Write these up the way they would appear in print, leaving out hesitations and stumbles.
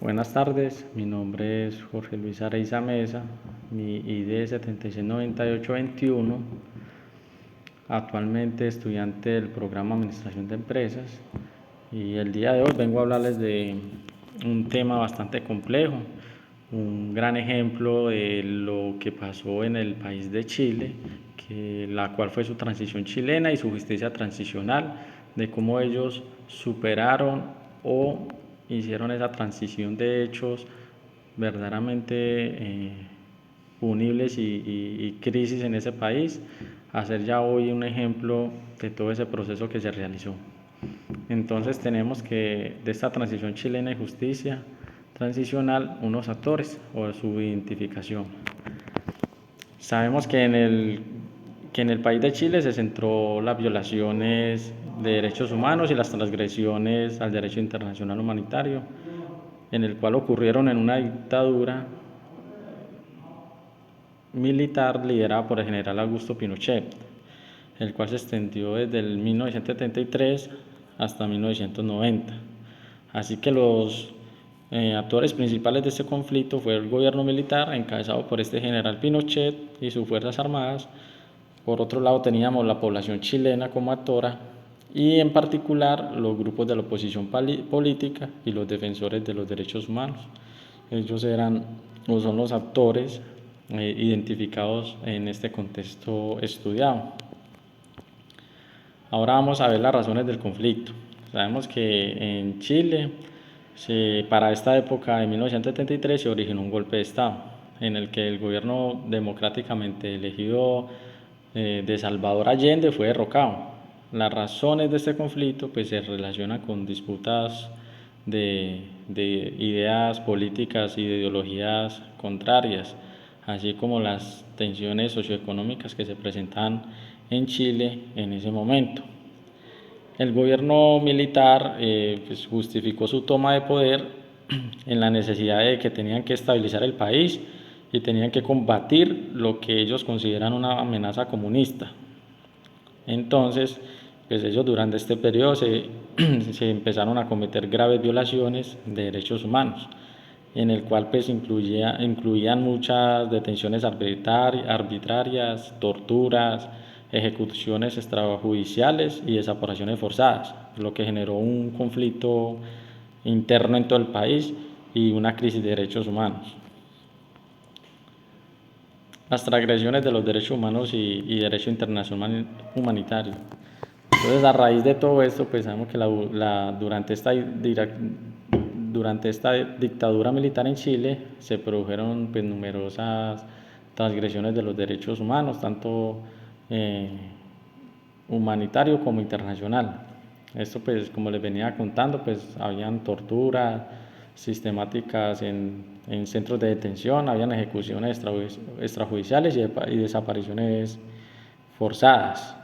Buenas tardes, mi nombre es Jorge Luis Areiza Mesa, mi ID es 769821, actualmente estudiante del programa Administración de Empresas, y el día de hoy vengo a hablarles de un tema bastante complejo, un gran ejemplo de lo que pasó en el país de Chile, la cual fue su transición chilena y su justicia transicional, de cómo ellos superaron o hicieron esa transición de hechos verdaderamente punibles y crisis en ese país, a ser ya hoy un ejemplo de todo ese proceso que se realizó. Entonces tenemos que de esta transición chilena y justicia transicional unos actores o su identificación. Sabemos que en el país de Chile se centró las violaciones de derechos humanos y las transgresiones al derecho internacional humanitario, en el cual ocurrieron en una dictadura militar liderada por el general Augusto Pinochet, el cual se extendió desde el 1973 hasta 1990. Así que los actores principales de este conflicto fue el gobierno militar encabezado por este general Pinochet y sus fuerzas armadas. Por otro lado teníamos la población chilena como actora y en particular los grupos de la oposición política y los defensores de los derechos humanos. Ellos eran o son los actores identificados en este contexto estudiado. Ahora vamos a ver las razones del conflicto. Sabemos que en Chile, para esta época de 1973, se originó un golpe de Estado, en el que el gobierno democráticamente elegido de Salvador Allende fue derrocado. Las razones de este conflicto pues, se relacionan con disputas de ideas políticas y de ideologías contrarias, así como las tensiones socioeconómicas que se presentan en Chile en ese momento. El gobierno militar pues justificó su toma de poder en la necesidad de que tenían que estabilizar el país y tenían que combatir lo que ellos consideran una amenaza comunista. Entonces, pues ellos durante este periodo se empezaron a cometer graves violaciones de derechos humanos, en el cual pues incluían muchas detenciones arbitrarias, torturas, ejecuciones extrajudiciales y desapariciones forzadas, lo que generó un conflicto interno en todo el país y una crisis de derechos humanos. Las transgresiones de los derechos humanos y derecho internacional humanitario. Entonces, a raíz de todo esto, pues sabemos que durante esta dictadura militar en Chile se produjeron pues, numerosas transgresiones de los derechos humanos, tanto humanitario como internacional. Esto pues como les venía contando, pues habían torturas sistemáticas en centros de detención, habían ejecuciones extrajudiciales y desapariciones forzadas.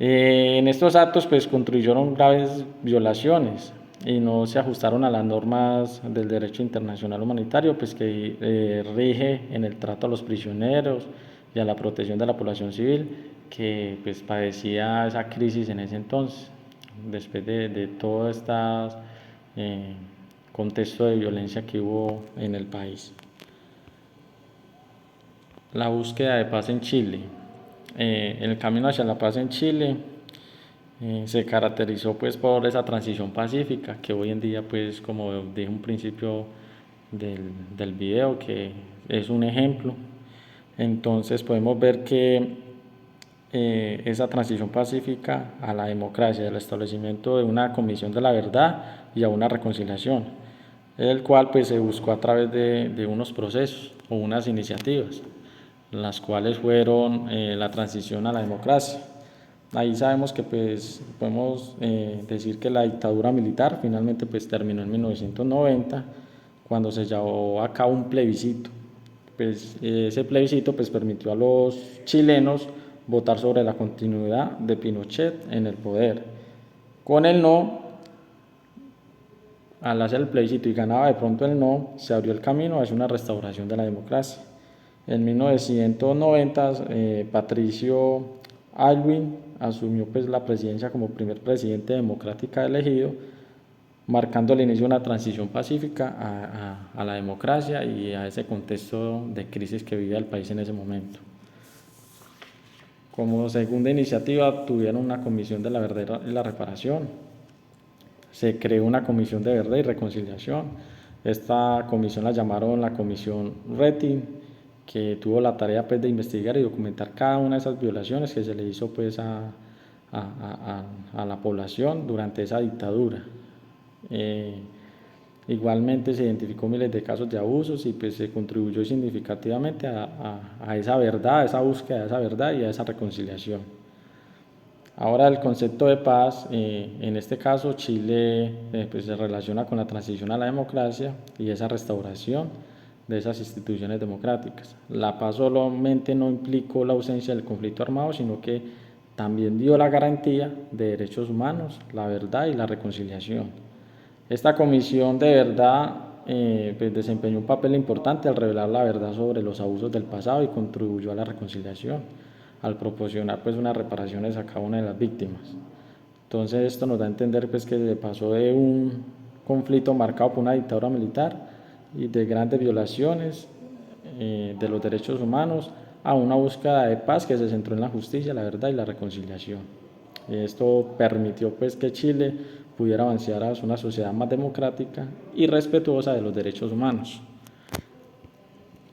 En estos actos pues construyeron graves violaciones y no se ajustaron a las normas del derecho internacional humanitario pues que rige en el trato a los prisioneros y a la protección de la población civil que pues padecía esa crisis en ese entonces, después de todo este contexto de violencia que hubo en el país. La búsqueda de paz en Chile. El camino hacia la paz en Chile se caracterizó pues por esa transición pacífica que hoy en día pues como dije un principio del video que es un ejemplo. Entonces podemos ver que esa transición pacífica a la democracia, el establecimiento de una comisión de la verdad y a una reconciliación, el cual pues se buscó a través de unos procesos o unas iniciativas, las cuales fueron la transición a la democracia. Ahí sabemos que pues podemos decir que la dictadura militar finalmente pues terminó en 1990 cuando se llevó a cabo un plebiscito. Pues ese plebiscito pues permitió a los chilenos votar sobre la continuidad de Pinochet en el poder. Con el no, al hacer el plebiscito y ganaba de pronto el no, se abrió el camino hacia una restauración de la democracia. En 1990, Patricio Aylwin asumió pues la presidencia como primer presidente democrático elegido marcando el inicio de una transición pacífica a la democracia y a ese contexto de crisis que vivía el país en ese momento. Como segunda iniciativa tuvieron una comisión de la verdad y la reparación. Se creó una comisión de verdad y reconciliación. Esta comisión la llamaron la comisión Rating, que tuvo la tarea pues de investigar y documentar cada una de esas violaciones que se le hizo pues a la población durante esa dictadura. Igualmente se identificó miles de casos de abusos y pues se contribuyó significativamente a esa verdad, a esa búsqueda de esa verdad y a esa reconciliación. Ahora el concepto de paz, en este caso Chile pues se relaciona con la transición a la democracia y esa restauración de esas instituciones democráticas. La paz solamente no implicó la ausencia del conflicto armado, sino que también dio la garantía de derechos humanos, la verdad y la reconciliación. Esta comisión de verdad pues desempeñó un papel importante al revelar la verdad sobre los abusos del pasado y contribuyó a la reconciliación, al proporcionar pues unas reparaciones a cada una de las víctimas. Entonces esto nos da a entender pues que se pasó de un conflicto marcado por una dictadura militar y de grandes violaciones de los derechos humanos a una búsqueda de paz que se centró en la justicia, la verdad y la reconciliación. Esto permitió pues que Chile pudiera avanzar hacia una sociedad más democrática y respetuosa de los derechos humanos.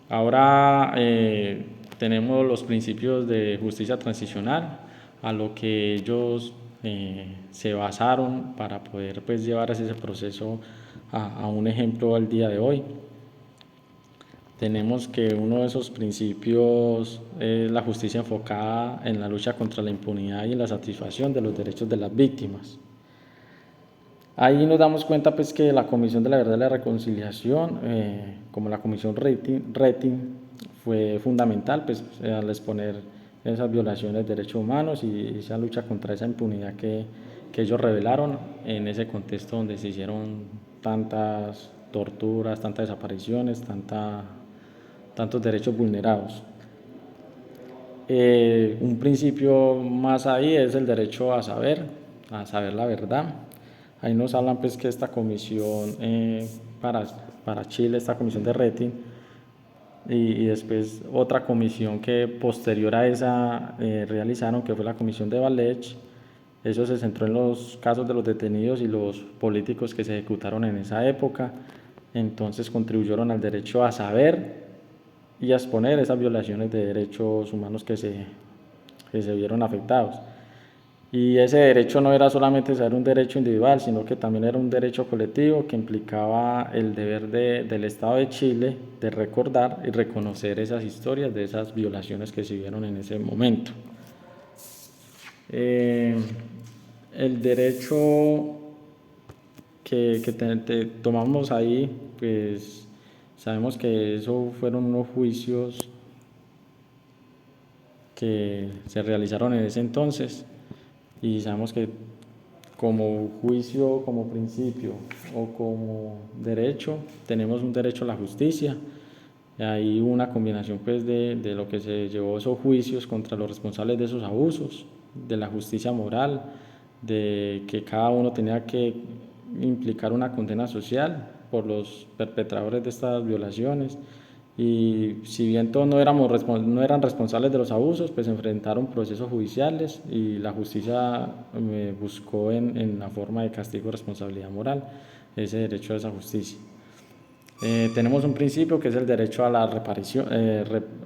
Ahora tenemos los principios de justicia transicional, a lo que ellos se basaron para poder pues llevar ese proceso a un ejemplo al día de hoy. Tenemos que uno de esos principios es la justicia enfocada en la lucha contra la impunidad y en la satisfacción de los derechos de las víctimas. Ahí nos damos cuenta pues que la Comisión de la Verdad y la Reconciliación, como la Comisión Rating, fue fundamental pues, al exponer esas violaciones de derechos humanos y esa lucha contra esa impunidad que ellos revelaron en ese contexto donde se hicieron tantas torturas, tantas desapariciones, tantos derechos vulnerados. Un principio más ahí es el derecho a saber la verdad. Ahí nos hablan pues que esta comisión para Chile, esta comisión de rating, y después otra comisión que posterior a esa realizaron, que fue la comisión de Valech. Eso se centró en los casos de los detenidos y los políticos que se ejecutaron en esa época. Entonces contribuyeron al derecho a saber y a exponer esas violaciones de derechos humanos que se vieron afectados. Y ese derecho no era solamente ser un derecho individual, sino que también era un derecho colectivo que implicaba el deber del Estado de Chile de recordar y reconocer esas historias de esas violaciones que se vieron en ese momento. El derecho que tomamos ahí, pues sabemos que eso fueron unos juicios que se realizaron en ese entonces y sabemos que como juicio, como principio o como derecho, tenemos un derecho a la justicia. Hay una combinación pues de lo que se llevó esos juicios contra los responsables de esos abusos, de la justicia moral, de que cada uno tenía que implicar una condena social por los perpetradores de estas violaciones. Y si bien todos no eran responsables de los abusos, pues enfrentaron procesos judiciales y la justicia buscó en la forma de castigo de responsabilidad moral ese derecho a esa justicia. Tenemos un principio que es el derecho a la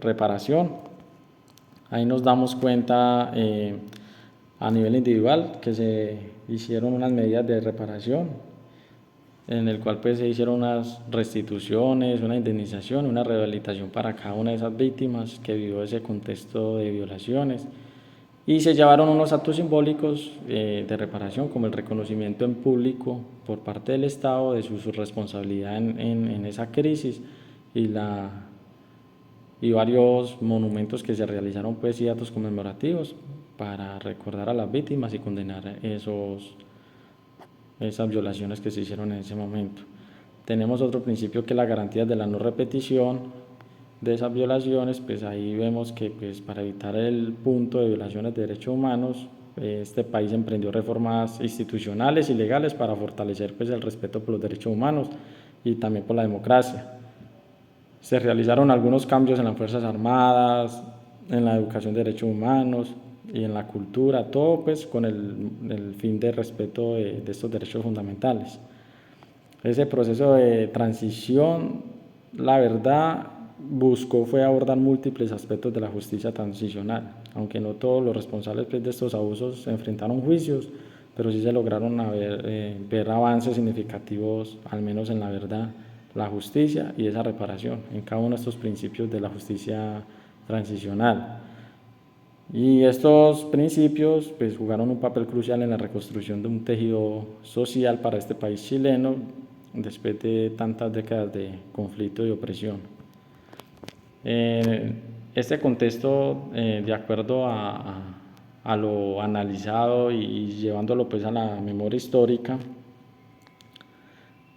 reparación. Ahí nos damos cuenta a nivel individual que se hicieron unas medidas de reparación en el cual pues se hicieron unas restituciones, una indemnización, una rehabilitación para cada una de esas víctimas que vivió ese contexto de violaciones y se llevaron unos actos simbólicos de reparación como el reconocimiento en público por parte del Estado de su responsabilidad en esa crisis y varios monumentos que se realizaron pues y actos conmemorativos para recordar a las víctimas y condenar esas violaciones que se hicieron en ese momento. Tenemos otro principio que es la garantía de la no repetición de esas violaciones, pues ahí vemos que pues para evitar el punto de violaciones de derechos humanos este país emprendió reformas institucionales y legales para fortalecer pues, el respeto por los derechos humanos y también por la democracia. Se realizaron algunos cambios en las Fuerzas Armadas, en la educación de derechos humanos y en la cultura, todo pues con el fin de respeto de estos derechos fundamentales. Ese proceso de transición, la verdad, buscó fue abordar múltiples aspectos de la justicia transicional, aunque no todos los responsables pues, de estos abusos enfrentaron juicios, pero sí se lograron ver avances significativos, al menos en la verdad, la justicia y esa reparación, en cada uno de estos principios de la justicia transicional. Y estos principios pues, jugaron un papel crucial en la reconstrucción de un tejido social para este país chileno después de tantas décadas de conflicto y opresión. Este contexto, de acuerdo a lo analizado y llevándolo pues, a la memoria histórica,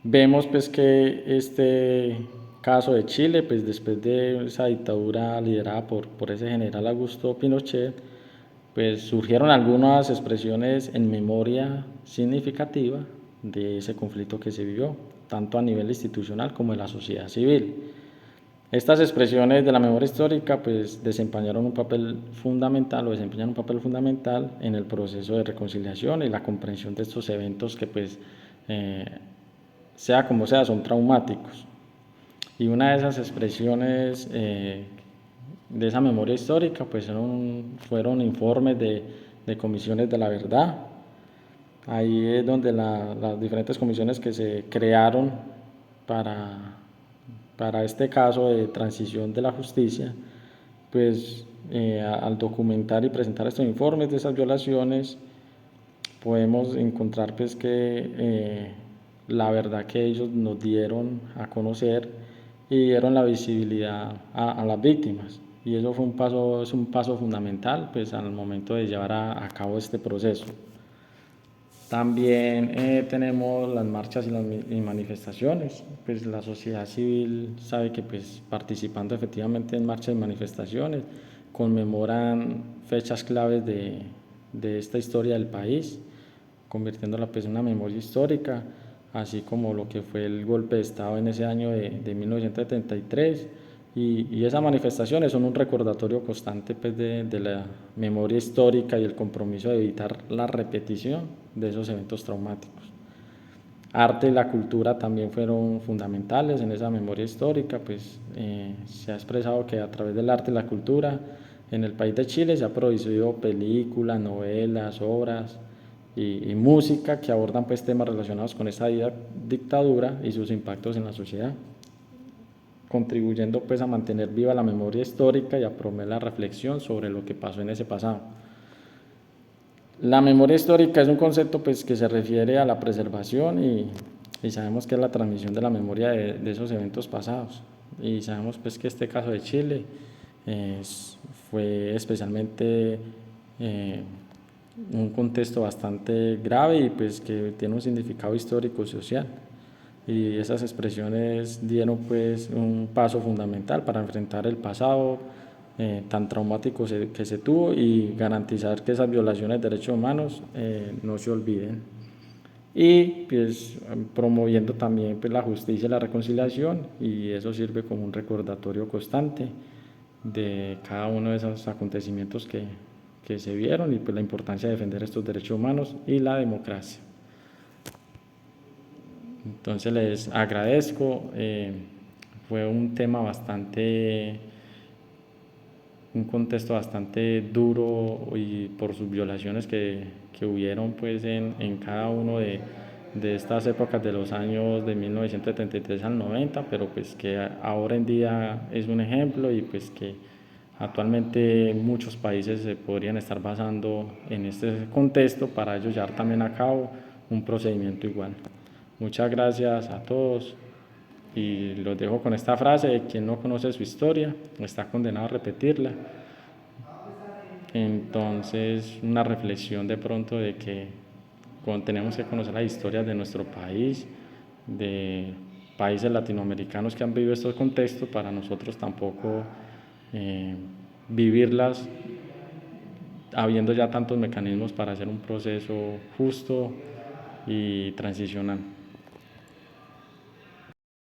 vemos pues, que este caso de Chile, pues, después de esa dictadura liderada por ese general Augusto Pinochet, pues surgieron algunas expresiones en memoria significativa de ese conflicto que se vivió, tanto a nivel institucional como en la sociedad civil. Estas expresiones de la memoria histórica pues desempeñaron un papel fundamental o desempeñan un papel fundamental en el proceso de reconciliación y la comprensión de estos eventos que pues sea como sea son traumáticos. Y una de esas expresiones de esa memoria histórica pues fueron informes de comisiones de la verdad. Ahí es donde las diferentes comisiones que se crearon para este caso de transición de la justicia, pues al documentar y presentar estos informes de esas violaciones, podemos encontrar pues que la verdad que ellos nos dieron a conocer y dieron la visibilidad a las víctimas. Y eso es un paso fundamental pues, al momento de llevar a cabo este proceso. También tenemos las marchas y manifestaciones. Pues la sociedad civil sabe que pues, participando efectivamente en marchas y manifestaciones conmemoran fechas claves de esta historia del país, convirtiéndola pues, en una memoria histórica, así como lo que fue el golpe de Estado en ese año de 1973. Y esas manifestaciones son un recordatorio constante pues, de la memoria histórica y el compromiso de evitar la repetición de esos eventos traumáticos. Arte y la cultura también fueron fundamentales en esa memoria histórica, pues se ha expresado que a través del arte y la cultura en el país de Chile se ha producido películas, novelas, obras y música que abordan pues, temas relacionados con esta dictadura y sus impactos en la sociedad, contribuyendo pues a mantener viva la memoria histórica y a promover la reflexión sobre lo que pasó en ese pasado. La memoria histórica es un concepto pues que se refiere a la preservación y sabemos que es la transmisión de la memoria de esos eventos pasados. Y sabemos pues que este caso de Chile fue especialmente un contexto bastante grave y pues que tiene un significado histórico y social. Y esas expresiones dieron pues un paso fundamental para enfrentar el pasado tan traumático que se tuvo y garantizar que esas violaciones de derechos humanos no se olviden. Y pues promoviendo también pues, la justicia y la reconciliación, y eso sirve como un recordatorio constante de cada uno de esos acontecimientos que se vieron y pues la importancia de defender estos derechos humanos y la democracia. Entonces les agradezco, fue un tema un contexto bastante duro y por sus violaciones que hubieron pues en cada uno de estas épocas de los años de 1973 al 90, pero pues que ahora en día es un ejemplo y pues que actualmente muchos países se podrían estar basando en este contexto para ellos llevar también a cabo un procedimiento igual. Muchas gracias a todos y los dejo con esta frase de quien no conoce su historia está condenado a repetirla. Entonces, una reflexión de pronto de que tenemos que conocer las historias de nuestro país, de países latinoamericanos que han vivido estos contextos, para nosotros tampoco vivirlas habiendo ya tantos mecanismos para hacer un proceso justo y transicional.